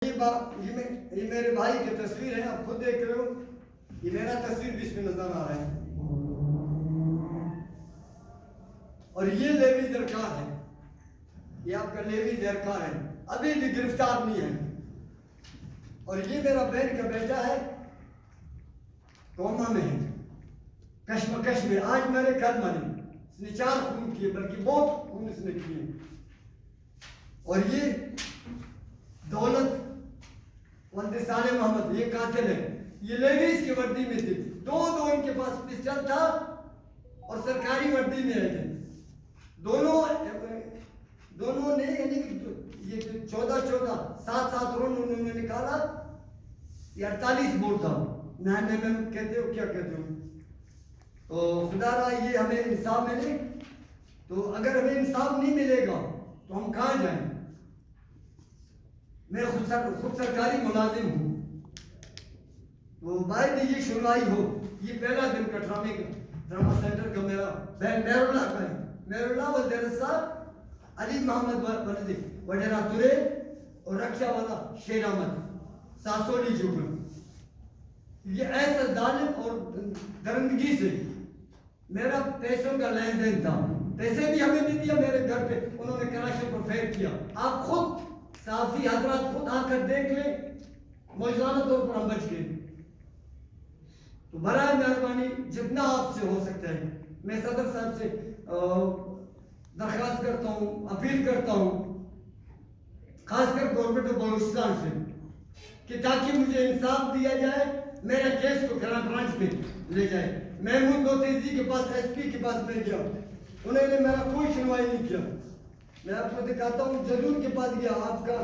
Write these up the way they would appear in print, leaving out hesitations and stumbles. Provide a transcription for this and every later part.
ये मेरे भाई की तस्वीर है, आप खुद देख रहे हो। ये मेरा तस्वीर भी इसमें नजर आ रहा है। और ये लेवी दरकार है, ये आपका लेवी दरकार है, अभी भी गिरफ्तार नहीं है। और ये मेरा बहन का बेटा है, कोमा में है, कश्मकश में। आज मेरे घर मरी, इसने 4 खून किए, बल्कि बहुत खून इसने किए। और ये दौलत वंदे मोहम्मद ये कातिल है, ये लेवीज की वर्दी में थे। दो इनके पास पिस्टल था और सरकारी वर्दी में थे। दोनों ने यानी ये 14 7 राउंड उन्होंने निकाला। ये 48 बोर था। मैं कहते हो क्या कहते हो। तो खुदारा ये हमें इंसाफ मिले। तो अगर हमें इंसाफ नहीं मिलेगा तो हम कहाँ जाएं। मैं खुद सरकारी मुलाजिम हूँ। तो भाई ये सुनवाई हो। ये पहला दिन का ड्रामा सेंटर का मेरा मेरुल्लाह का है। मेरुल्लाह वल्दरसा अली मोहम्मद वरदी वडेरा तुरे और रक्षा वाला शेर अहमद सासोली जुगल। ये ऐसा जालिम और दरिंदगी से मेरा पैसों का लेन देन था। पैसे भी हमें नहीं दिया। मेरे घर पे उन्होंने कराशी पर फेर किया। आप खुद साफी हजरात खुद आकर देख ले, मौजूदा तौर पर हम बच गए। तो बराए मेहरबानी जितना आपसे हो सकता है, मैं सदर साहब से दरख्वास्त करता हूँ, अपील करता हूँ, खासकर गवर्नमेंट ऑफ बलूचिस्तान से, कि ताकि मुझे इंसाफ दिया जाए, मेरे केस को खरा ब्रांच में ले जाए। महमूद मोतेजी के पास, SP के पास मैं गया, उन्होंने मेरा कोई सुनवाई नहीं किया। मैं आपको दिखाता हूँ, जदूर के पास गया, आपका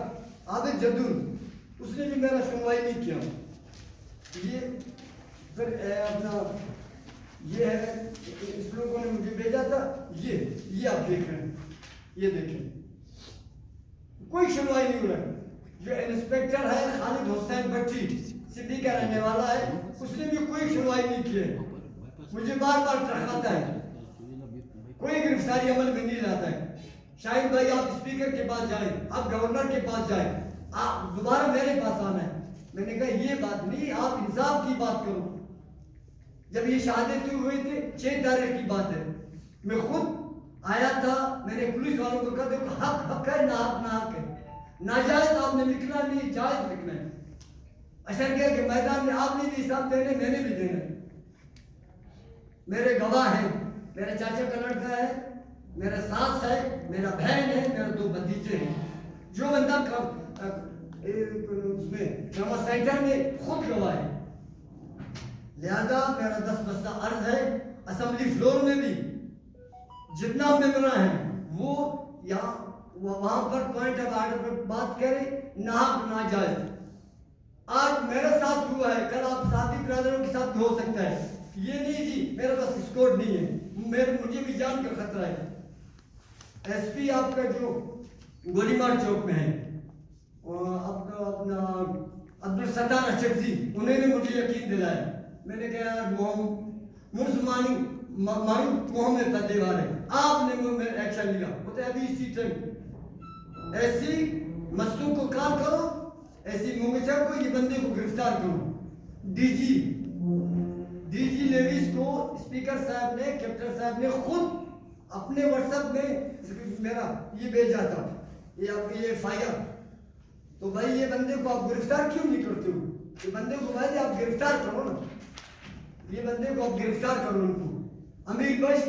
आबिद जदूर, उसने भी मेरा सुनवाई नहीं किया। ये फिर अपना ये है, इस लोगों ने मुझे भेजा था। ये आप देख रहे हैं, ये देखें, कोई सुनवाई नहीं हो रहा। जो इंस्पेक्टर है खालिद हुसैन भट्टी, सिटी का रहने वाला है, उसने भी कोई सुनवाई नहीं की। मुझे बार टरकाता है, कोई गिरफ्तारी अमल में नहीं लाता है। शाहिद भाई आप स्पीकर के पास जाएं, आप गवर्नर के पास जाएं, आप दोबारा मेरे पास आना है। मैंने कहा ये बात नहीं, आप इंसाफ की बात करो। जब ये शहादत हुए थे 6 तारीख की बात है, मैं खुद आया था। मैंने पुलिस वालों को कहा देखो हक है, ना हक है। नाजायज आपने लिखना नहीं, जायज लिखना है। अशर के मैदान में आपने भी हिसाब देने, मैंने भी देना। मेरे गवाह हैं, मेरे चाचा का लड़का है, मेरा सास है, मेरा बहन है, मेरे 2 भतीजे हैं। जो बंदा उसमें ड्रामा सेंटर में खुद गवाह है। लिहाजा मेरा 10 बस्ता अर्ज है, असेंबली फ्लोर में भी जितना मेंबर है वो यहाँ वहां पर पॉइंट ऑफ आर्डर पर बात करें, ना जायज। आज मेरे साथ हुआ है, कल आप साथी ब्रदरों के साथ हो सकता है। ये नहीं जी मेरा बस स्कोर नहीं है, मुझे भी जान का खतरा है। SP आपका जो गोलीमार चौक में है, अपना अब्दुल सत्तार अशरफी, उन्होंने मुझे यकीन दिलाया। मैंने कहा यार मोहम्मद फतेवार है, आपने मुझ में एक्शन लिया। बोलते अभी इसी टाइम ऐसी मस्तू को कॉल करो, ऐसी मुंगशा को, ये बंदे को गिरफ्तार करो। DG लेविस को स्पीकर साहब ने, कैप्टन साहब ने खुद अपने व्हाट्सएप में मेरा ये भेजा था, ये FIR। तो भाई ये बंदे को आप गिरफ्तार क्यों नहीं करते हो। ये बंदे को भाई आप गिरफ्तार करो ना, ये बंदे को आप गिरफ्तार करो। उनको अमीर बश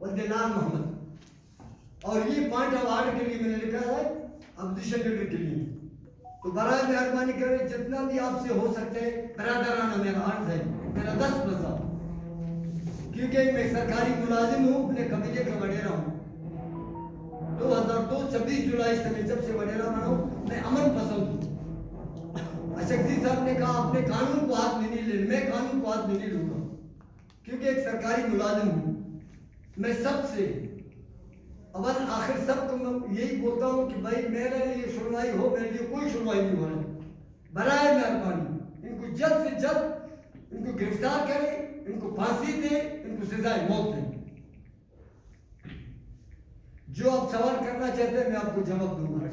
वल्दलाल मोहम्मद। और ये पॉइंट ऑफ आर्डर के लिए मैंने लिखा है, अब्दुल के लिए। तो बराए मेहरबानी करें, जितना भी आपसे हो सकते है बरादराना मेरा अर्ज है, मेरा 10 बजा, क्योंकि मैं सरकारी मुलाजिम हूँ, अपने कबीले का वडेरा हूँ। 2002 26 जुलाई से जब से वडेरा बना हूँ, मैं अमन पसंद हूँ। अशक्ति साहब ने कहा अपने कानून को हाथ में नहीं ले, मैं कानून को हाथ में नहीं लूंगा, क्योंकि एक सरकारी मुलाजिम हूँ। मैं सबसे अवल आखिर सबको मैं यही बोलता हूँ कि भाई मेरे लिए सुनवाई हो, मेरे लिए कोई सुनवाई नहीं हो रही। बराए मेहरबानी इनको जल्द से जल्द इनको गिरफ्तार करें, इनको फांसी दे, इनको सजाए मौत दें। जो आप सवाल करना चाहते हैं मैं आपको जवाब दूंगा।